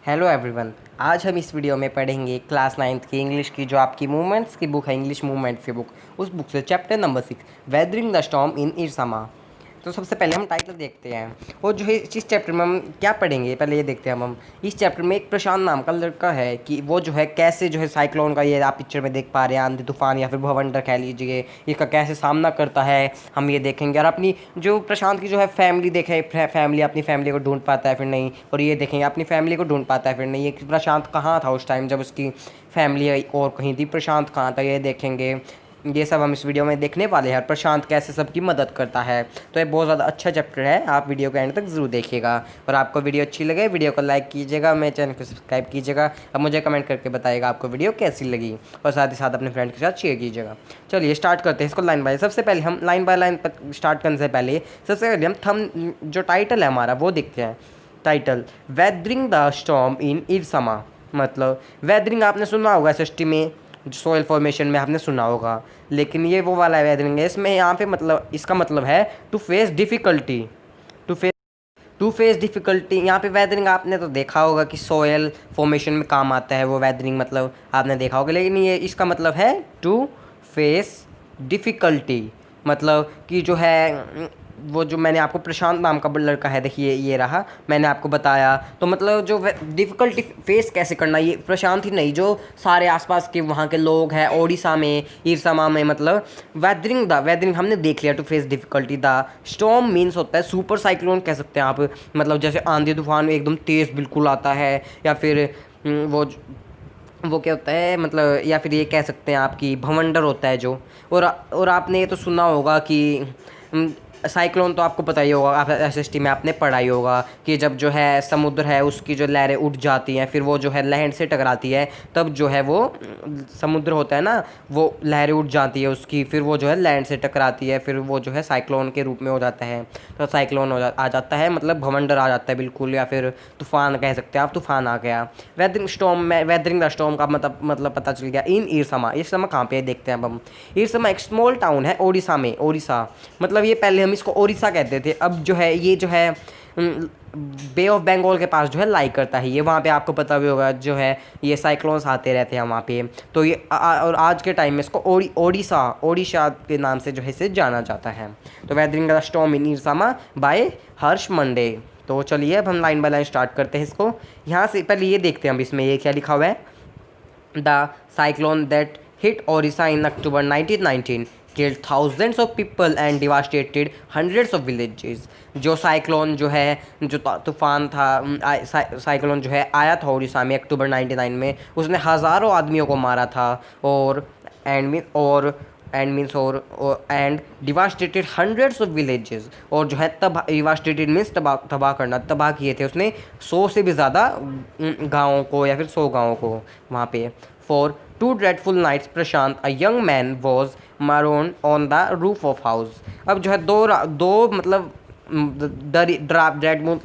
Hello everyone. आज हम इस वीडियो में पढ़ेंगे क्लास 9th की इंग्लिश की जो आपकी मूवमेंट्स की बुक है, इंग्लिश मूवमेंट्स की बुक, उस बुक से chapter number 6 weathering the storm in Ersama. तो सबसे पहले हम टाइटल देखते हैं और जो है इस चैप्टर में हम क्या पढ़ेंगे पहले ये देखते हैं। हम इस चैप्टर में एक प्रशांत नाम का लड़का है कि वो जो है कैसे जो है साइक्लोन का, ये आप पिक्चर में देख पा रहे हैं, आंधी तूफान या फिर भवंडर कह लीजिए, इसका कैसे सामना करता है हम ये देखेंगे। और अपनी जो प्रशांत की जो है फैमिली देखे, फैमिली अपनी फैमिली को ढूंढ पाता है फिर नहीं, और ये देखेंगे अपनी फैमिली को ढूंढ पाता है फिर नहीं, ये प्रशांत कहाँ था उस टाइम जब उसकी फैमिली और कहीं थी, प्रशांत कहाँ था ये देखेंगे। ये सब हम इस वीडियो में देखने वाले हैं। प्रशांत कैसे सबकी मदद करता है। तो ये बहुत ज़्यादा अच्छा चैप्टर है, आप वीडियो के एंड तक ज़रूर देखिएगा। और आपको वीडियो अच्छी लगे वीडियो को लाइक कीजिएगा, मेरे चैनल को सब्सक्राइब कीजिएगा। अब मुझे कमेंट करके बताइएगा आपको वीडियो कैसी लगी, और साथ ही साथ अपने फ्रेंड के साथ शेयर कीजिएगा। चलिए स्टार्ट करते हैं इसको लाइन बाय। सबसे पहले हम लाइन बाय लाइन स्टार्ट करने से पहले सबसे पहले हम थम जो टाइटल है हमारा वो देखते हैं। Title weathering the storm in Ersama. मतलब वेदरिंग आपने सुना होगा एसएसटी में, सोयल फॉर्मेशन में आपने सुना होगा, लेकिन ये वो वाला वेदरिंग है। इसमें यहाँ पे मतलब इसका मतलब है to face difficulty. To face difficulty यहाँ पे वेदरिंग आपने तो देखा होगा कि सोयल फॉर्मेशन में काम आता है वो वेदरिंग, मतलब आपने देखा होगा, लेकिन ये इसका मतलब है टू फेस डिफ़िकल्टी। मतलब कि जो है वो जो मैंने आपको प्रशांत नाम का लड़का है, देखिए ये रहा, मैंने आपको बताया। तो मतलब जो डिफ़िकल्टी फेस कैसे करना, ये प्रशांत ही नहीं, जो सारे आसपास के वहाँ के लोग हैं ओडिशा में, इरसामा में, मतलब वेदरिंग हमने देख लिया। To face difficulty the storm means होता है सुपर साइक्लोन कह सकते हैं आप, मतलब जैसे आंधी तूफान एकदम तेज़ बिल्कुल आता है, या फिर वो क्या होता है मतलब, या फिर ये कह सकते हैं आपकी भवंडर होता है जो। और आपने ये तो सुना होगा कि साइक्लोन तो आपको पता ही होगा, आप एसएसटी में आपने पढ़ा ही होगा कि जब जो है समुद्र है उसकी जो लहरें उठ जाती हैं, फिर वो जो है लैंड से टकराती है, तब जो है वो समुद्र होता है ना, वो लहरें उठ जाती है उसकी, फिर वो जो है लैंड से टकराती है, फिर वो जो है साइक्लोन के रूप में हो जाता है। तो साइक्लोन आ जाता है, मतलब भवंडर आ जाता है बिल्कुल, या फिर तूफान कह सकते हैं आप, तूफान आ गया। वेदरिंग द स्टॉर्म का मतलब पता चल गया। इन इरसामा, इरसामा कहाँ पे है देखते हैं अब हम। इरसामा एक स्मॉल टाउन है ओडिशा में। ओडिशा मतलब ये पहले हम इसको ओडिशा कहते थे, अब जो है ये जो है बे ऑफ बंगाल के पास जो है लाई करता है ये। वहाँ पे आपको पता भी होगा जो है ये साइक्लोन्स आते रहते हैं वहाँ पे। तो ये और आज के टाइम में इसको ओडिशा के नाम से जो है इसे जाना जाता है। तो weathering the storm in Ersama by Harsh Mander. तो चलिए अब हम लाइन बाय लाइन स्टार्ट करते हैं इसको। यहाँ से पहले ये देखते हैं अब इसमें ये क्या लिखा हुआ है। The cyclone that hit Orissa in October 1919 killed thousands of people and devastated hundreds of villages। जो साइक्लोन जो है, जो तूफान था, साइक्लोन जो है आया था उड़ीसा में अक्टूबर 99 में, उसने हज़ारों आदमियों को मारा था और and devastated hundreds of villages. और जो है डिवास्टेटेड मीन्स तबाह करना, तबाह किए थे उसने 100 से भी ज़्यादा गाँवों को, या फिर 100 गाँवों को वहाँ पे। For 2 dreadful nights Prashant a young man was marooned on the roof of house। अब जो है दो मतलब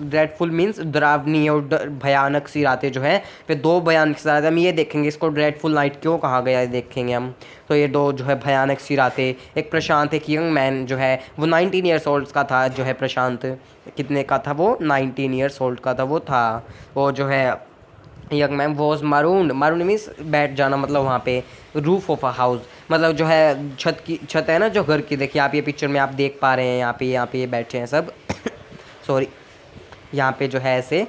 ड्रेडफुल मीन्स डरावनी और भयानक सी रातें जो है, फिर 2 भयानक सी रातें हम ये देखेंगे इसको ड्रेडफुल नाइट क्यों कहा गया है देखेंगे हम। तो ये 2 जो है भयानक सी रातें, एक प्रशांत एक यंग मैन जो है वो 19 ईयर्स ओल्ड का था। जो है प्रशांत कितने का था, वो 19 ईयर्स ओल्ड का था वो था। वो जो है young man was maroon means बैठ जाना, मतलब वहाँ पे रूफ ऑफ अ हाउस, मतलब जो है छत है ना जो घर की, देखिए आप ये पिक्चर में आप देख पा रहे हैं, यहाँ पे ये बैठे हैं सब सॉरी, यहाँ पे जो है ऐसे,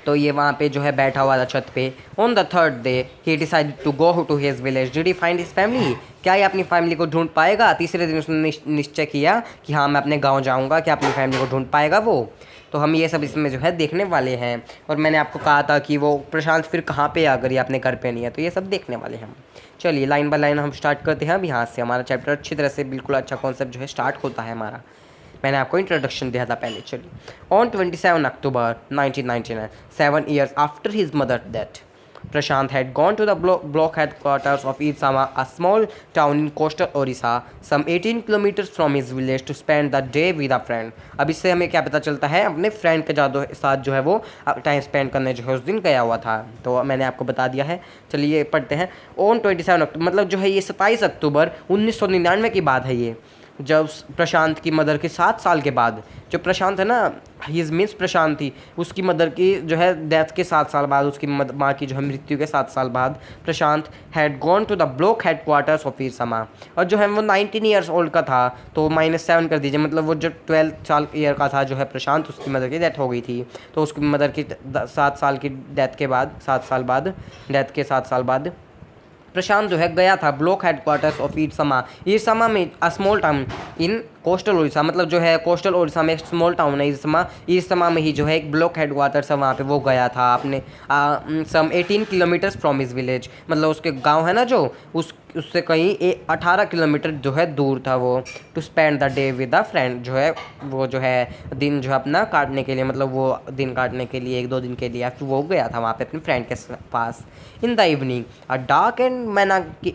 तो ये वहाँ पे जो है बैठा हुआ था छत पे। On the third day he decided to go to his village. Did he find his family, क्या ये अपनी फैमिली को ढूंढ पाएगा। तीसरे दिन उसने निश्चय किया कि हाँ मैं अपने गाँव जाऊँगा, क्या अपनी फैमिली को ढूंढ पाएगा वो। तो हम ये सब इसमें जो है देखने वाले हैं। और मैंने आपको कहा था कि वो प्रशांत फिर कहाँ पे अगर ये अपने घर पे नहीं है, तो ये सब देखने वाले हैं हम। चलिए लाइन बाय लाइन हम स्टार्ट करते हैं अब यहाँ से। हमारा चैप्टर अच्छी तरह से बिल्कुल अच्छा कॉन्सेप्ट जो है स्टार्ट होता है हमारा। मैंने आपको इंट्रोडक्शन दिया था पहले। चलिए on 27 October 1999, 7 years after his mother death, Prashant had gone to the block headquarters of Irsama, a small town in coastal Orissa, some 18 kilometers from his village, to spend the day with a friend। अब इससे हमें क्या पता चलता है, अपने friend के साथ जो है वो टाइम स्पेंड करने जो है उस दिन गया हुआ था। तो मैंने आपको बता दिया है। चलिए पढ़ते हैं। ऑन 27 अक्टूबर मतलब जो है ये 27 अक्टूबर 1999 की बात है ये। जब प्रशांत की मदर के 7 साल के बाद, जो प्रशांत है ना, हिज मीन्स प्रशांत थी, उसकी मदर की जो है डेथ के 7 साल बाद, उसकी माँ की जो है मृत्यु के 7 साल बाद, Prashant had gone to the block headquarters of Ersama. और जो है वो 19 ईयर्स ओल्ड का था, तो -7 कर दीजिए, मतलब वो जो 12 ईयर का था जो है प्रशांत, उसकी मदर की डेथ हो गई थी। तो उसकी मदर की 7 साल की डेथ के बाद, 7 साल बाद, डेथ के 7 साल बाद प्रशांत जो है गया था ब्लॉक हेडक्वार्टर्स ऑफ ईरसमा। ईरसमा में a small town in coastal Orissa, मतलब जो है कोस्टल उड़ीसा में एक स्मॉल टाउन है ईरसमा। ईरसमा में ही जो है एक ब्लॉक हेडक्वार्टर्स है, वहाँ पे वो गया था आपने सम 18 किलोमीटर्स फ्रॉम हिज विलेज, मतलब उसके गांव है ना जो, उससे कहीं 18 किलोमीटर जो है दूर था वो। To spend the day with a friend, जो है वो जो है दिन जो है अपना काटने के लिए, मतलब वो दिन काटने के लिए 1-2 दिन के लिए फिर वो गया था वहाँ पे अपने फ्रेंड के पास। In the evening a dark and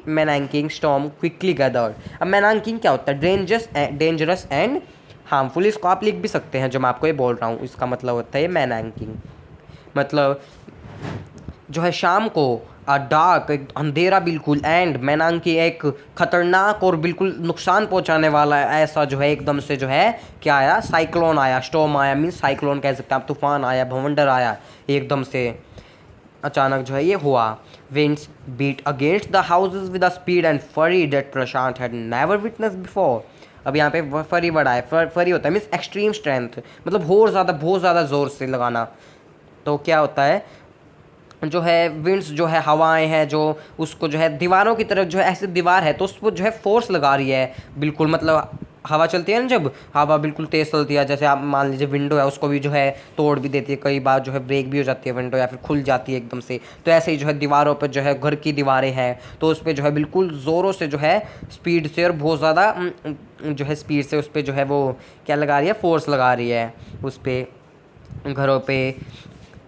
menacing storm quickly gathered. अब मैनांकिंग क्या होता है? Dangerous and harmful. इसको आप लिख भी सकते हैं जो मैं आपको ये बोल रहा हूँ, इसका मतलब होता है ये मैनांकिंग, मतलब जो है शाम को, डार्क एक अंधेरा बिल्कुल, एंड मैनांकी एक खतरनाक और बिल्कुल नुकसान पहुंचाने वाला ऐसा जो है एकदम से जो है क्या आया, साइक्लोन आया, स्टॉर्म आया, मीन्स साइक्लोन कह सकते हैं आप, तूफान आया, भवंडर आया, एकदम से अचानक जो है ये हुआ। Winds beat against the houses with a speed and fury that Prashant had never witness before. अब यहाँ पे फरी वर्ड आया, फरी होता है मीन्स एक्सट्रीम स्ट्रेंथ, मतलब बहुत ज़्यादा ज़ोर से लगाना। तो क्या होता है, जो है विंड्स जो है हवाएं हैं जो उसको जो है दीवारों की तरफ, जो है ऐसी दीवार है तो उस पर जो है फोर्स लगा रही है बिल्कुल, मतलब हवा चलती है ना, जब हवा बिल्कुल तेज़ चलती है, जैसे आप मान लीजिए विंडो है उसको भी जो है तोड़ भी देती है, कई बार जो है ब्रेक भी हो जाती है विंडो या फिर खुल जाती है एकदम से। तो ऐसे ही जो है दीवारों पर जो है घर की दीवारें हैं तो उस पर जो है बिल्कुल ज़ोरों से जो है स्पीड से और बहुत ज़्यादा जो है स्पीड से उस पर जो है वो क्या लगा रही है, फोर्स लगा रही है उस पर, घरों पे।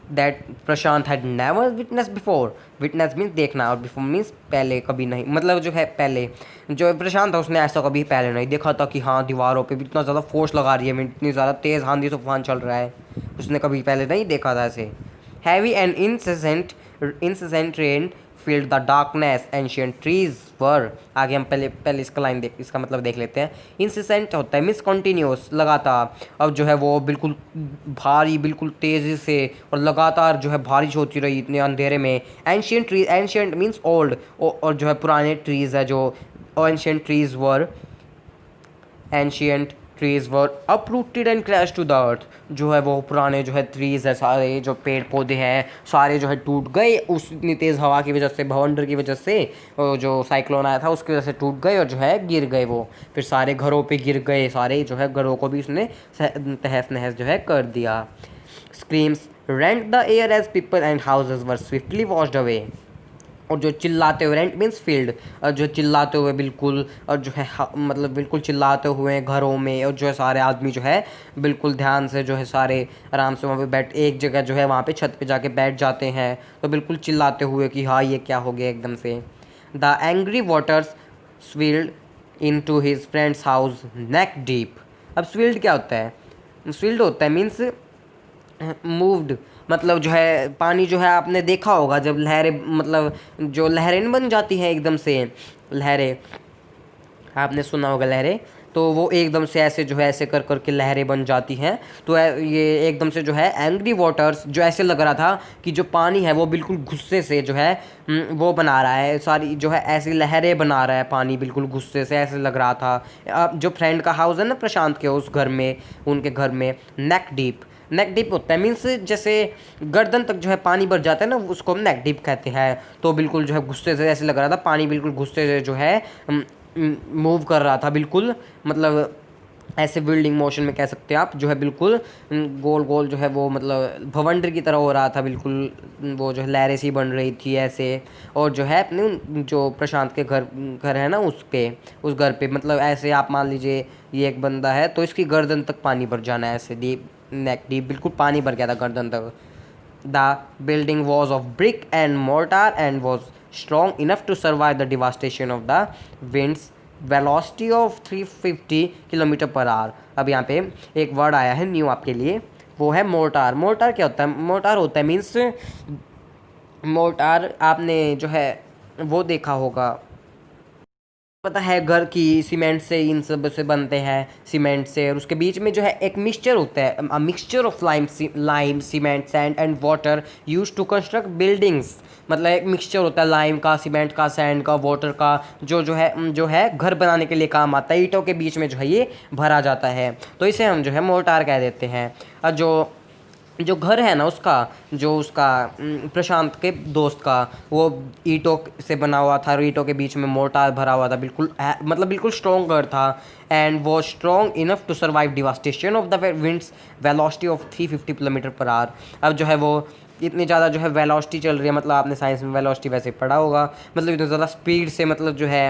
That Prashant had never witness before. Witness means देखना और बिफोर मीन्स पहले कभी नहीं, मतलब जो है पहले जो प्रशांत था उसने ऐसा कभी पहले नहीं देखा था कि हाँ दीवारों पे भी इतना ज़्यादा फोर्स लगा रही है, इतनी ज़्यादा तेज़ आंधी तूफान चल रहा है, उसने कभी पहले नहीं देखा था ऐसे। Heavy and incessant rain filled the darkness, ancient trees were। आगे हम पहले पहले इसका लाइन देख, इसका मतलब देख लेते हैं। इंसिसेंट होता है मीन्स कंटिन्यूस, लगातार। अब जो है वो बिल्कुल भारी, बिल्कुल तेज़ी से और लगातार जो है बारिश होती रही इतने अंधेरे में। Ancient tree, ancient means old, और जो है पुराने ट्रीज़ है जो, ancient trees were, ancient trees were uprooted and crash to the earth. जो है वो पुराने जो है ट्रीज है सारे, जो पेड़ पौधे हैं सारे जो है टूट गए उस इतनी तेज़ हवा की वजह से, भवंडर की वजह से, जो साइक्लोन आया था उसकी वजह से टूट गए और जो है गिर गए वो, फिर सारे घरों पे गिर गए, सारे जो है घरों को भी उसने तहस नहस जो है कर दिया। Screams rent the air as people and houses were swiftly washed away. और जो चिल्लाते हुए, रेंट मीन्स फील्ड, और जो चिल्लाते हुए बिल्कुल, और जो है मतलब बिल्कुल चिल्लाते हुए घरों में, और जो है सारे आदमी जो है बिल्कुल ध्यान से जो है सारे आराम से वहाँ पे बैठ, एक जगह जो है वहाँ पे छत पे जाके बैठ जाते हैं, तो बिल्कुल चिल्लाते हुए कि हाँ ये क्या हो गया एकदम से। The angry waters swirled in to his friend's house neck deep. अब स्विल्ड क्या होता है? स्विल्ड होता है मीन्स मूव्ड, मतलब जो है पानी जो है आपने देखा होगा जब लहरें, मतलब जो लहरें बन जाती हैं एकदम से, लहरें आपने सुना होगा लहरें, तो वो एकदम से ऐसे जो है ऐसे कर कर के लहरें बन जाती हैं। तो ये एकदम से जो है एंग्री वाटर्स, जो ऐसे लग रहा था कि जो पानी है वो बिल्कुल गुस्से से जो है वो बना रहा है, सारी जो है ऐसी लहरें बना रहा है पानी बिल्कुल गुस्से से, ऐसे लग रहा था। अब जो फ्रेंड का हाउस है ना प्रशांत के, उस घर में, उनके घर में नेक डीप, नेक डीप होता है मीन्स जैसे गर्दन तक जो है पानी भर जाता है ना, उसको हम नेक डीप कहते हैं। तो बिल्कुल जो है गुस्से से ऐसे लग रहा था, पानी बिल्कुल गुस्से से जो है मूव कर रहा था बिल्कुल, मतलब ऐसे बिल्डिंग मोशन में कह सकते हैं आप, जो है बिल्कुल गोल गोल जो है वो, मतलब भवंडर की तरह हो रहा था बिल्कुल, वो जो है लहरें सी बन रही थी ऐसे। और जो है अपने जो प्रशांत के घर घर है ना उस पे, उस घर पे, मतलब ऐसे आप मान लीजिए ये एक बंदा है तो इसकी गर्दन तक पानी भर जाना है ऐसे, डीप नेक डीप, बिल्कुल पानी भर गया था गर्दन तक। The building was of brick and mortar and was strong enough to survive the devastation of the winds velocity of 350 kilometre per hour. अब यहाँ पे एक वर्ड आया है न्यू आपके लिए, वो है मोर्टार। मोर्टार क्या होता है? मोर्टार होता है मीन्स, मोर्टार आपने जो है वो देखा होगा, पता है घर की सीमेंट से इन सब से बनते हैं, सीमेंट से, और उसके बीच में जो है एक मिक्सचर होता है, a mixture of lime cement sand and water use to construct buildings. मतलब एक मिक्सचर होता है लाइम का, सीमेंट का, सैंड का, वाटर का, जो है घर बनाने के लिए काम आता है। ईंटों के बीच में जो है ये भरा जाता है, तो इसे हम जो है मोर्टार कह देते हैं। और जो जो घर है ना उसका, जो उसका प्रशांत के दोस्त का, वो ईंटों से बना हुआ था और ईंटों के बीच में मोर्टार भरा हुआ था, बिल्कुल मतलब बिल्कुल स्ट्रॉन्ग घर था। एंड वो strong enough to survive devastation of the winds velocity of 350 kilometre per hour. अब जो है वो इतनी ज़्यादा जो है वेलोसिटी चल रही है, मतलब आपने साइंस में वेलोसिटी वैसे पढ़ा होगा, मतलब इतनी ज़्यादा स्पीड से, मतलब जो है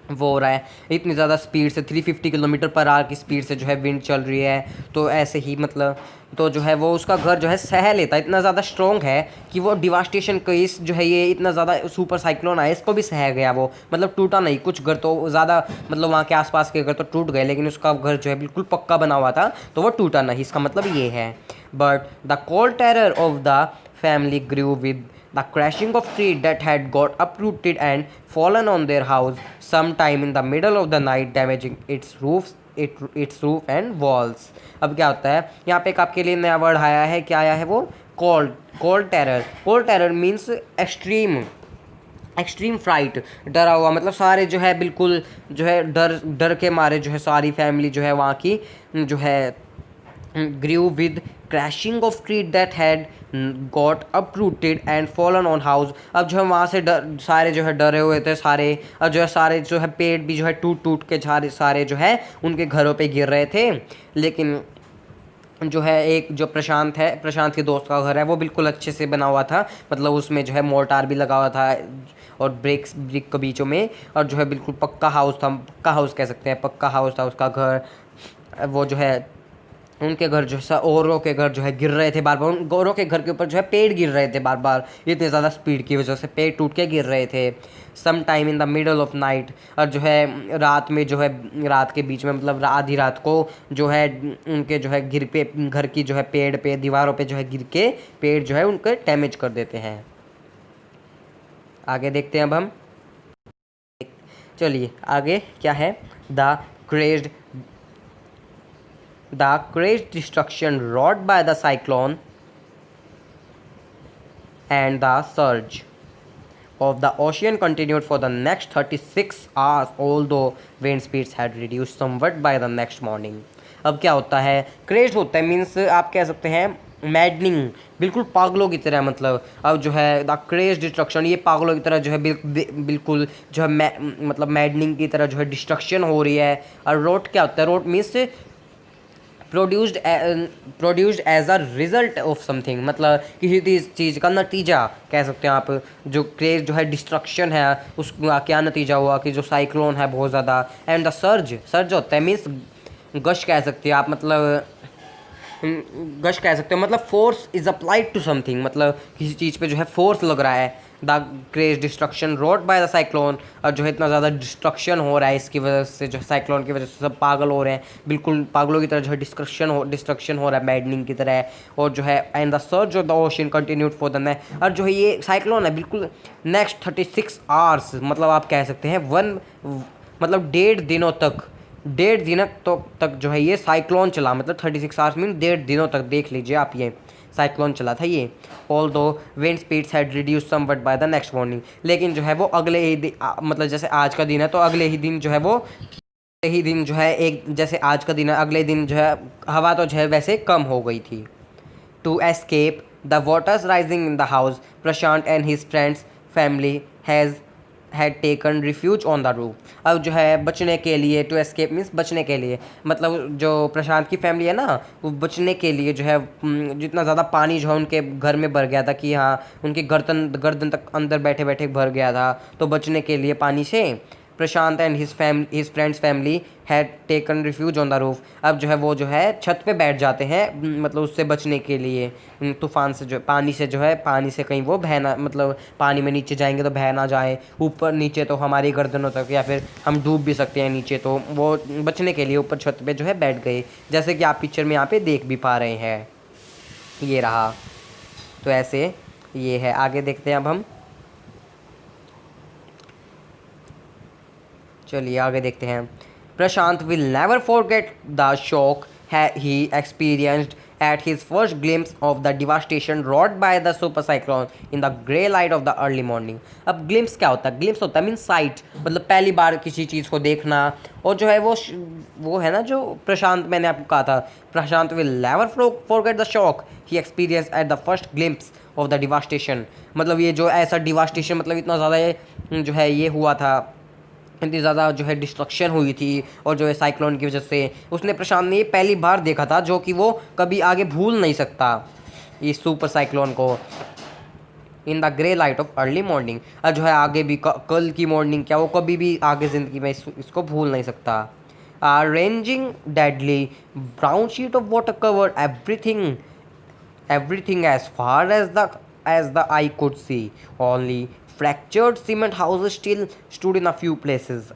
वो हो रहा है, इतनी ज़्यादा स्पीड से 350 किलोमीटर पर आवर की स्पीड से जो है विंड चल रही है। तो ऐसे ही मतलब, तो जो है वो उसका घर जो है सह लेता है, इतना ज़्यादा स्ट्रॉन्ग है कि वो डिवास्टेशन को, इस जो है ये इतना ज़्यादा सुपर साइक्लोन आया इसको भी सह गया वो, मतलब टूटा नहीं। कुछ घर तो ज़्यादा, मतलब वहाँ के आसपास के घर तो टूट गए, लेकिन उसका घर जो है बिल्कुल पक्का बना हुआ था, तो वो टूटा नहीं, इसका मतलब ये है। But the cold terror of the family grew with the crashing of trees that had got uprooted and fallen on their house sometime in the middle of the night, damaging its roof and walls। अब क्या होता है यहाँ पे, एक आपके लिए नया वर्ड आया है, क्या आया है वो, cold terror. Cold terror means extreme, extreme fright, डरा हुआ, मतलब सारे जो है बिल्कुल जो है डर डर के मारे जो है सारी फैमिली जो है वहाँ की जो है grew with crashing of trees that had got uprooted and fallen on house। अब जो है वहाँ से सारे जो है डरे हुए थे सारे, और जो है सारे जो है पेड़ भी जो है टूट टूट के सारे जो है उनके घरों पे गिर रहे थे। लेकिन जो है एक जो प्रशांत है, प्रशांत के दोस्त का घर है, वो बिल्कुल अच्छे से बना हुआ था, मतलब उसमें जो है मोर्टार भी लगा हुआ था और ब्रिक के बीचों में, और जो है बिल्कुल पक्का हाउस था, पक्का हाउस कह सकते हैं, पक्का हाउस था उसका घर। वो जो है उनके घर जो है, औरों के घर जो है गिर रहे थे बार बार, उन औरों के घर के ऊपर जो है पेड़ गिर रहे थे बार बार, इतने ज़्यादा स्पीड की वजह से पेड़ टूट के गिर रहे थे। Some time in the middle of night, और जो है रात में जो है, रात के बीच में, मतलब आधी रात को जो है उनके जो है घर की जो है पेड़ पे, दीवारों पे जो है गिर के पेड़ जो है उनके डैमेज कर देते हैं। आगे देखते हैं अब हम, चलिए आगे क्या है। The crazed The great destruction wrought by the cyclone and the surge of the ocean continued for the next 36 hours, although wind speeds had reduced somewhat by the next morning। अब क्या होता है, क्रेज होता है, means आप कह सकते हैं मैडनिंग, बिल्कुल पागलों की तरह, मतलब अब जो है द क्रेज डिस्ट्रक्शन, ये पागलों की तरह जो है बिल्कुल जो है मतलब मैडनिंग की तरह जो है डिस्ट्रक्शन हो रही है। और रोट क्या होता है, wrought means produced produced as a result of something, मतलब किसी चीज़ का नतीजा कह सकते हैं आप। जो क्रेज जो है डिस्ट्रक्शन है, उसका क्या नतीजा हुआ कि जो साइक्लोन है बहुत ज़्यादा। एंड द सर्ज, सर्ज होता है मीन्स गश कह सकते हैं आप, मतलब गश कह सकते हो, मतलब force is applied to something, मतलब किसी चीज़ पे जो है फोर्स लग रहा है। The great destruction road by the cyclone, और जो है इतना ज़्यादा डिस्ट्रक्शन हो रहा है इसकी वजह से, जो साइक्लोन की वजह से सब पागल हो रहे हैं, बिल्कुल पागलों की तरह जो है डिस्ट्रक्शन हो रहा है मैडनिंग की तरह। और जो है and the surge of the ocean continued for the next, और जो है ये साइक्लोन है बिल्कुल नेक्स्ट 36 आवर्स, मतलब आप कह सकते हैं मतलब 1.5 दिनों तक, 1.5 दिन तक जो है ये साइक्लोन चला, मतलब 36 आवर्स मीन 1.5 दिनों तक, देख लीजिए आप, ये साइक्लोन चला था ये। ऑल दो wind speeds had reduce somewhat by the next morning, लेकिन जो है वो अगले ही मतलब जैसे आज का दिन है तो अगले ही दिन जो है वो, अगले ही दिन जो है, एक जैसे आज का दिन है अगले दिन जो है हवा तो जो है वैसे कम हो गई थी। To escape the waters rising in the house, Prashant and his friends family had taken refuge on the roof। अब जो है बचने के लिए, टू एस्केप मीन्स बचने के लिए, मतलब जो प्रशांत की फैमिली है ना, वो बचने के लिए जो है जितना ज़्यादा पानी जो है उनके घर में भर गया था कि हाँ उनके गर्दन तक अंदर बैठे बैठे भर गया था, तो बचने के लिए पानी से Prashant and his friends family had taken refuge on the roof. अब जो है वो जो है छत पे बैठ जाते हैं, मतलब उससे बचने के लिए, तूफान से, जो पानी से जो है, पानी से कहीं वो बहना, मतलब पानी में नीचे जाएंगे तो बह ना जाए, ऊपर नीचे तो हमारी गर्दनों तक, या फिर हम डूब भी सकते हैं नीचे, तो वो बचने के लिए ऊपर छत पे जो है बैठ गए, जैसे कि आप पिक्चर में यहाँ पे देख भी पा रहे हैं, ये रहा। तो ऐसे ये है, आगे देखते हैं अब हम। चलिए आगे देखते हैं। Prashant will never forget the shock he experienced at his first glimpse of the devastation wrought by the super cyclone in the grey light of the early morning। अब ग्लिम्स क्या होता है? ग्लिम्स होता है मीन साइट, मतलब पहली बार किसी चीज़ को देखना। और जो है वो है ना जो प्रशांत, मैंने आपको कहा था, Prashant will never forget the shock he experience at the first glimpse of the devastation. मतलब ये जो ऐसा डिवास्टेशन, मतलब इतना ज़्यादा जो है ये हुआ था, इतनी ज़्यादा जो है डिस्ट्रक्शन हुई थी और जो है साइक्लोन की वजह से, उसने प्रशांत ने ये पहली बार देखा था, जो कि वो कभी आगे भूल नहीं सकता इस सुपर साइक्लोन को। In the grey light of early morning, और जो है आगे भी कल की मॉर्निंग क्या वो कभी भी आगे ज़िंदगी में इसको भूल नहीं सकता। Ranging deadly brown sheet of water cover everything as far as the eye could see. Only fractured cement houses still stood in a few places.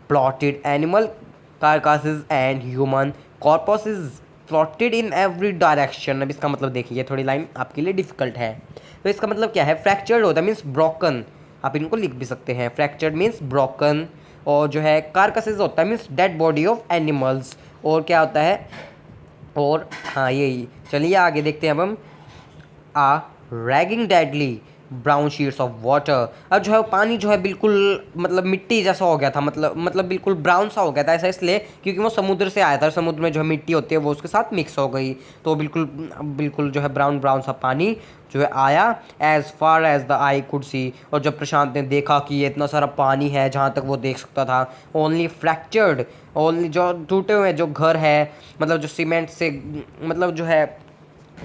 Blotted animal carcasses and human corpses floated in every direction। अब इसका मतलब देखिए, थोड़ी line आपके लिए difficult है। तो इसका मतलब क्या है? फ्रैक्चर्ड होता है मीन्स ब्रोकन, आप इनको लिख भी सकते हैं। फ्रैक्चर्ड मीन्स ब्रोकन, और जो है कार्कसेस होता है means dead body of animals, और क्या होता है, और हाँ यही। चलिए आगे देखते हैं अब हम। A raging deadly brown sheets of water. अब जो है पानी जो है बिल्कुल मतलब मिट्टी जैसा हो गया था, मतलब बिल्कुल ब्राउन सा हो गया था। ऐसा इसलिए क्योंकि वो समुद्र से आया था, समुद्र में जो है मिट्टी होती है वो उसके साथ मिक्स हो गई, तो बिल्कुल बिल्कुल जो है ब्राउन ब्राउन सा पानी जो है आया। As far as the eye could see, और जब प्रशांत ने देखा कि ये इतना सारा पानी है जहाँ तक वो देख सकता था। ओनली फ्रैक्चर्ड, ओनली जो टूटे हुए जो घर है, मतलब जो सीमेंट से, मतलब जो है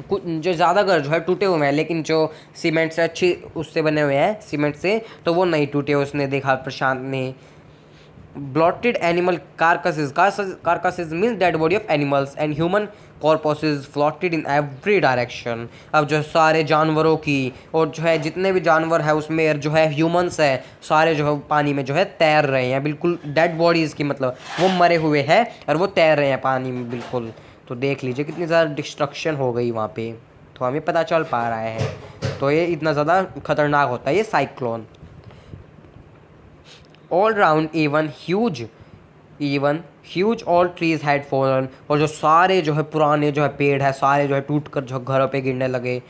कुछ जो ज़्यादा घर जो है टूटे हुए हैं, लेकिन जो सीमेंट से अच्छी उससे बने हुए हैं सीमेंट से, तो वो नहीं टूटे, उसने देखा प्रशांत ने। Bloated animal carcasses means dead body of animals and human corpses floated in every direction. अब जो है सारे जानवरों की, और जो है जितने भी जानवर है उसमें जो है ह्यूमंस है, सारे जो है पानी में जो है तैर रहे हैं, बिल्कुल डेड बॉडीज़ की, मतलब वो मरे हुए हैं और वो तैर रहे हैं पानी में बिल्कुल। तो देख लीजिए कितनी ज़्यादा डिस्ट्रक्शन हो गई वहाँ पे, तो हमें पता चल पा रहा है। तो ये इतना ज़्यादा खतरनाक होता है ये cyclone. All round even huge all trees had fallen, और जो सारे जो है पुराने जो है पेड़ है सारे जो है टूट कर जो घरों पे गिरने लगे।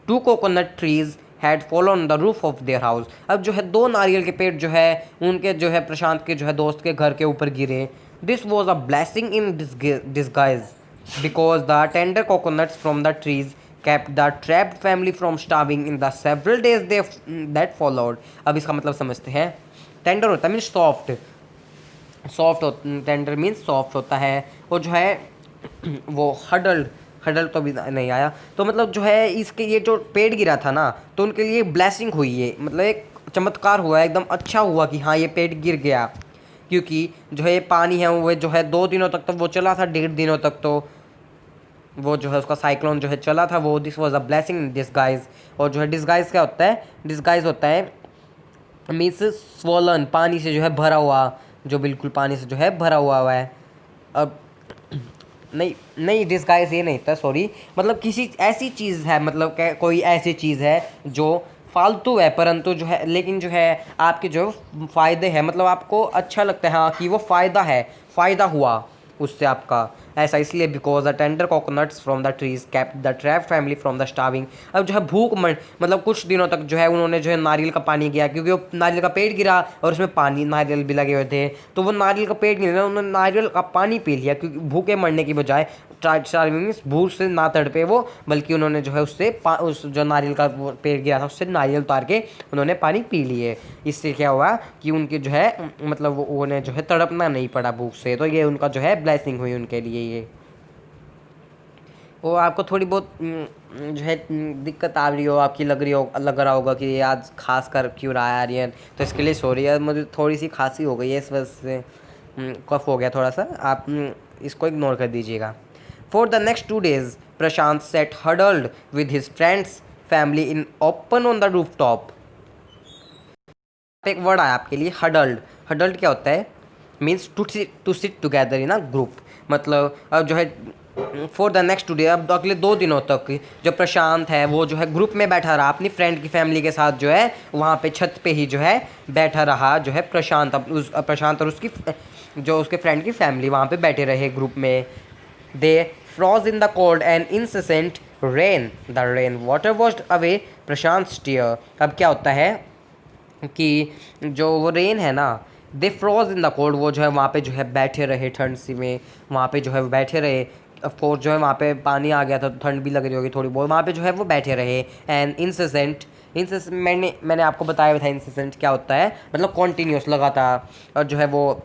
2 coconut trees had fallen on the roof of their house. अब जो है 2 नारियल के पेड़ जो है उनके जो है प्रशांत के जो है दोस्त के घर के ऊपर गिरे। This was a blessing in disguise because the tender coconuts from the trees kept the trapped family from starving in the several days that followed। अब इसका मतलब समझते हैं। टेंडर होता है means soft, tender means soft होता है, और जो है वो हडल्ड तो भी नहीं आया, तो मतलब जो है इसके ये जो पेड़ गिरा था ना, तो उनके लिए ब्लेसिंग हुई है, मतलब एक चमत्कार हुआ, एकदम अच्छा हुआ कि हाँ ये पेड़ गिर गया, क्योंकि जो है ये पानी है वो जो है 2 दिनों तक तो वो चला था, 1.5 दिनों तक तो वो जो है उसका साइक्लोन जो है चला था वो। This was a blessing in disguise. और जो है डिस्गाइज क्या होता है? डिस्गाइज होता है मीन्स स्वॉलन, पानी से जो है भरा हुआ, जो बिल्कुल पानी से जो है भरा हुआ है। अब नहीं डिस्गाइज ये नहीं था, सॉरी, मतलब किसी ऐसी चीज़ है, मतलब कोई ऐसी चीज़ है जो फालतू है परंतु जो है, लेकिन जो है आपके जो फ़ायदे हैं, मतलब आपको अच्छा लगता है हाँ कि वो फ़ायदा है, फ़ायदा हुआ उससे आपका, ऐसा इसलिए because the tender coconuts from the trees kept the trap family from the starving. अब जो है भूख मर, मतलब कुछ दिनों तक जो है उन्होंने जो है नारियल का पानी किया, क्योंकि वो नारियल का पेड़ गिरा और उसमें पानी नारियल भी लगे हुए थे, तो वो नारियल का पेड़ गिरा, उन्होंने नारियल का पानी पी लिया, क्योंकि भूखे मरने की बजाय स्टार्विंग मीन्स भूख से ना तड़पे वो, बल्कि उन्होंने जो है उससे उस जो नारियल का पेड़ गिरा था उससे नारियल उतार के उन्होंने पानी पी लिए। इससे क्या हुआ कि उनके जो है मतलब उन्हें जो है तड़पना नहीं पड़ा भूख से, तो ये उनका जो है ब्लेसिंग हुई उनके लिए ये। वो आपको थोड़ी बहुत जो है दिक्कत आ रही हो, आपकी लग रहा होगा कि ये आज खास कर क्यों रहा है आर्यन, तो इसके लिए सॉरी यार, मुझे थोड़ी सी खांसी हो गई है इस वजह से कफ हो गया थोड़ा सा, आप इसको इग्नोर कर दीजिएगा। For the next 2 days Prashant sat huddled with his friends family in open on the roof top. एक वर्ड आया आपके लिए हडल्ड। हडल्ड क्या होता है? Means to sit together in a group, मतलब अब जो है for the next two day, अब अगले 2 दिनों तक जो प्रशांत है वो जो है ग्रुप में बैठा रहा अपनी फ्रेंड की फैमिली के साथ, जो है वहाँ पे छत पे ही जो है बैठा रहा, जो है प्रशांत और उसकी जो उसके फ्रेंड की फैमिली वहाँ पे बैठे रहे ग्रुप में। They froze in the cold and incessant rain, the rain water washed away Prashant tear. अब क्या होता है कि जो वो रेन है ना, दे फ्रोज इन द कोल्ड, वो जो है वहाँ पे जो है बैठे रहे ठंड सी में, वहाँ पे जो है बैठे रहे। ऑफकोर्स जो है वहाँ पे पानी आ गया था तो ठंड भी लग रही होगी थोड़ी बहुत, वहाँ पे जो है वो बैठे रहे। एंड इंसेंट, मैंने आपको बताया हुआ था इंसेंट क्या होता है, मतलब कॉन्टीन्यूस लगातार, और जो है वो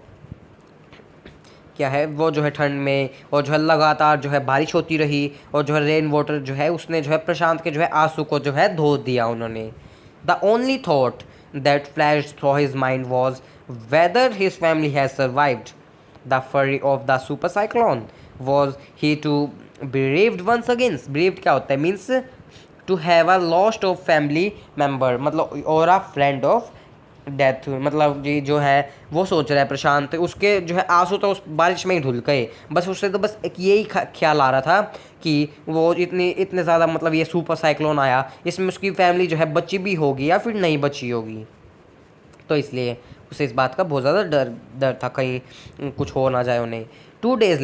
क्या है, वो जो है ठंड में और जो है लगातार जो है बारिश होती रही, और जो है रेन वाटर जो है उसने जो है प्रशांत के जो है आंसू को जो है धो दिया उन्होंने। The only thought that flashed through his mind was weather his family has survived the fury of the super cyclone. Was he to bereaved once again? Bereaved क्या होता है, means to have a lost of family member, मतलब और अ friend of death, मतलब ये जो है वो सोच रहा है प्रशांत, उसके जो है आंसू तो उस बारिश में ही धुल गए, बस उससे तो बस एक यही ख्याल आ रहा था कि वो इतने ज़्यादा, मतलब ये सुपर साइक्लोन आया, इसमें उसकी फैमिली जो है बची भी होगी या फिर नहीं बची होगी, तो इसलिए उसे इस बात का बहुत ज़्यादा डर डर था कहीं कुछ हो ना जाए उन्हें। 2 days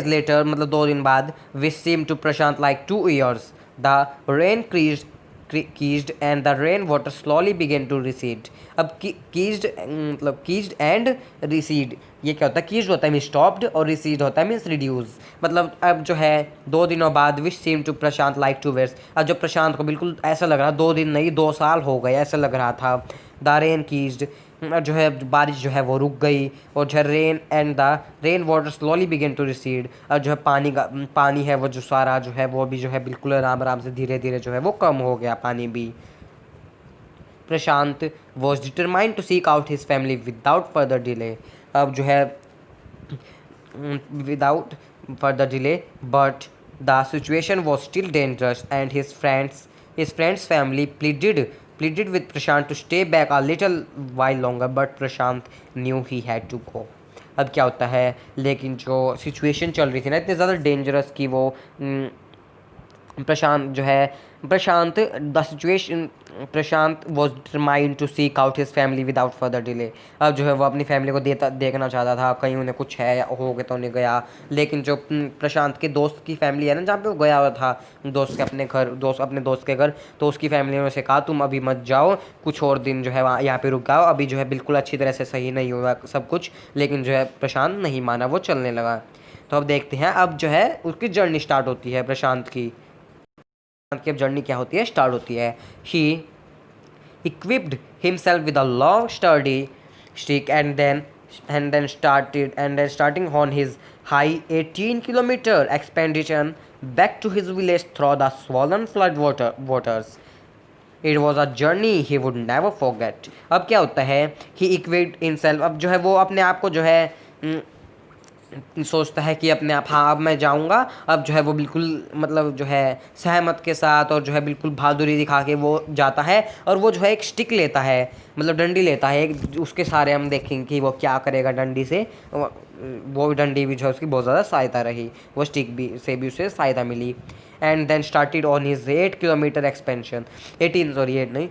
later मतलब 2 दिन बाद, which seem to Prashant like 2 years, the rain ceased and the rain water slowly began to recede. अब कीज्ड मतलब कीज्ड एंड रिसीड, ये क्या होता है, कीज्ड होता है मीन स्टॉप्ड और रिसीड होता है मीन्स रिड्यूस, मतलब अब जो है 2 दिनों बाद, which seem to Prashant like 2 years, अब जो प्रशांत को बिल्कुल ऐसा लग रहा 2 दिन नहीं 2 साल हो गए ऐसा लग रहा था। द रेन कीज्ड, जो है बारिश जो है वो रुक गई, और जो है rain water slowly began to recede, और जो है पानी है वो जो सारा जो है वो भी जो है बिल्कुल आराम आराम से धीरे धीरे जो है वो कम हो गया पानी भी। Prashant was determined to seek out his family without further delay, अब जो है without further delay, but the situation was still dangerous and his friend's family pleaded with Prashant to stay back a little while longer, but Prashant knew he had to go. अब क्या होता है, लेकिन जो situation चल रही थी ना इतनी ज़्यादा डेंजरस कि वो प्रशांत जो है Prashant was determined to seek out his family without further delay. अब जो है वो अपनी फैमिली को देखना चाहता था कहीं उन्हें कुछ है या हो गया तो नहीं गया, लेकिन जो प्रशांत के दोस्त की फैमिली है ना जहाँ पे वो गया हुआ था अपने दोस्त के घर, तो उसकी फैमिली ने उसे कहा तुम अभी मत जाओ, कुछ और दिन जो है वहाँ यहाँ पे रुक जाओ, अभी जो है बिल्कुल अच्छी तरह से सही नहीं हुआ सब कुछ, लेकिन जो है प्रशांत नहीं माना, वो चलने लगा। तो अब देखते हैं अब जो है उसकी जर्नी स्टार्ट होती है प्रशांत की अब जर्नी क्या होती है, स्टार्ट होती है। ही equipped himself with a long sturdy stick and then starting on his high 18-kilometer expedition back to his village through the swollen waters. It was a journey he would never forget. अब क्या होता है, he equipped himself, अब जो है वो अपने आप को जो है सोचता है कि अपने आप हाँ अब मैं जाऊंगा, अब जो है वो बिल्कुल मतलब जो है सहमत के साथ और जो है बिल्कुल बहादुरी दिखा के वो जाता है, और वो जो है एक स्टिक लेता है, मतलब डंडी लेता है एक, उसके सारे हम देखेंगे कि वो क्या करेगा डंडी से, वो डंडी भी जो है उसकी बहुत ज़्यादा सहायता रही, वो स्टिक भी से भी उसे सहायता मिली। And then started on his 8 kilometre expansion, 18 sorry 8 नहीं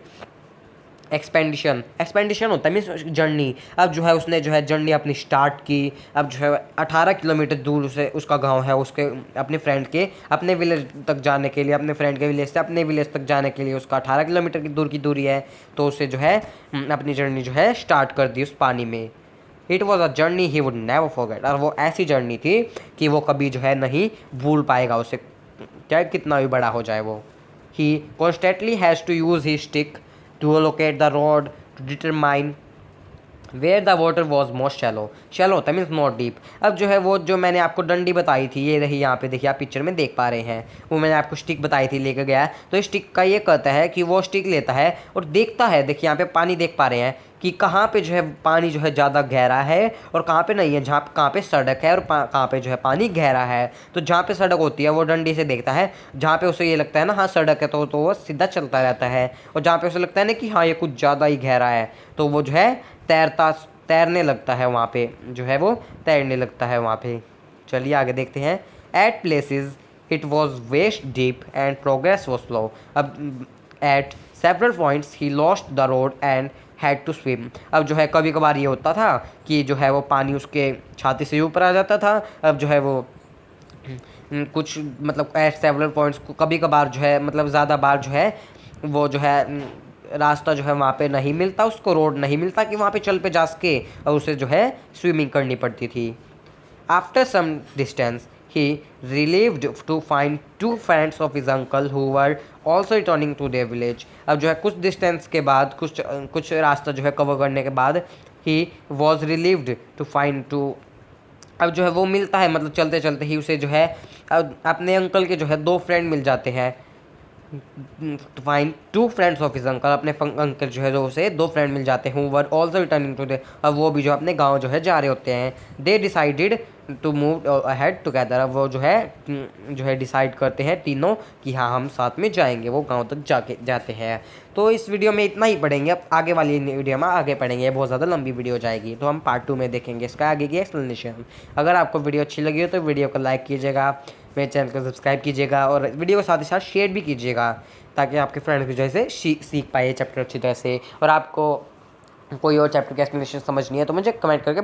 एक्सपेंडिशन होता है मीन्स जर्नी। अब जो है उसने जो है जर्नी अपनी स्टार्ट की, अब जो है 18 किलोमीटर दूर से उसका गांव है, उसके अपने फ्रेंड के अपने विलेज तक जाने के लिए, अपने फ्रेंड के विलेज से अपने विलेज तक जाने के लिए उसका 18 किलोमीटर की दूरी है, तो उसे जो है अपनी जर्नी जो है स्टार्ट कर दी उस पानी में। It was a journey he would never forget, और वो ऐसी जर्नी थी कि वो कभी जो है नहीं भूल पाएगा उसे, चाहे कितना भी बड़ा हो जाए वो। He constantly has to use he stick to locate the road to determine where the water was most shallow होता है मीन्स नॉट डीप। अब जो है वो जो मैंने आपको डंडी बताई थी ये रही, यहाँ पे देखिए आप पिक्चर में देख पा रहे हैं, वो मैंने आपको स्टिक बताई थी लेकर गया, तो स्टिक का ये कहता है कि वो स्टिक लेता है और देखता है, देखिए यहाँ पे पानी देख पा रहे हैं कि कहाँ पे जो है पानी जो है ज़्यादा गहरा है और कहाँ पे नहीं है, कहाँ पे सड़क है और कहाँ पे जो है पानी गहरा है। तो जहाँ पे सड़क होती है वो डंडी से देखता है, जहाँ पे उसे ये लगता है ना हाँ सड़क है तो वो सीधा चलता रहता है, और जहाँ पे उसे लगता है ना कि हाँ ये कुछ ज़्यादा ही गहरा है तो वो जो है तैरने लगता है, वहाँ पे जो है वो तैरने लगता है वहाँ पे। चलिए आगे देखते हैं। At places it was waist deep and progress was slow. अब at several points he lost the road and had to swim. अब जो है कभी कभार ये होता था कि जो है वो पानी उसके छाती से ऊपर आ जाता था। अब जो है वो कुछ मतलब एट सेवरल पॉइंट्स को कभी कभार जो है मतलब ज़्यादा बार जो है वो जो है रास्ता जो है वहाँ पे नहीं मिलता, उसको रोड नहीं मिलता कि वहाँ पे चल पे जा सके, और उसे जो है स्विमिंग करनी पड़ती थी। After some distance he relieved to find two friends of his uncle who were also returning to their village। अब जो है कुछ डिस्टेंस के बाद कुछ रास्ता जो है कवर करने के बाद he was relieved to find two। अब जो है वो मिलता है मतलब चलते चलते ही उसे जो है अपने अंकल के जो है दो फ्रेंड मिल जाते हैं। to find two friends of his uncle, अपने अंकल जो है जो उसे दो फ्रेंड मिल जाते हैं। वर ऑल्सो रिटर्निंग टू दे, अब वो भी जो अपने गांव जो है जा रहे होते हैं। They decided to move ahead together. अब वो जो है डिसाइड करते हैं तीनों कि हाँ हम साथ में जाएंगे, वो गांव तक जाते हैं। तो इस वीडियो में इतना ही पढ़ेंगे, अब आगे वाली वीडियो में आगे पढ़ेंगे, बहुत ज़्यादा लंबी वीडियो हो जाएगी, तो हम पार्ट 2 में देखेंगे इसका आगे की एक्सप्लेनेशन। अगर आपको वीडियो अच्छी लगी हो तो वीडियो को लाइक कीजिएगा, मेरे चैनल को सब्सक्राइब कीजिएगा और वीडियो को साथ ही साथ शेयर भी कीजिएगा, ताकि आपके फ्रेंड्स भी जो है सीख पाए चैप्टर अच्छी तरह से। और आपको कोई और चैप्टर की एक्सप्लेनेशन समझनी है तो मुझे कमेंट करके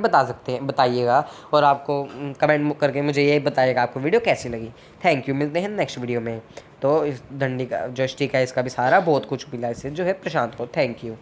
बताइएगा, और आपको कमेंट करके मुझे ये बताइएगा आपको वीडियो कैसी लगी। थैंक यू, मिलते हैं नेक्स्ट वीडियो में। तो इस डंडी का जो स्टिक है इसका भी सहारा बहुत कुछ मिला इससे जो है प्रशांत को। Thank you.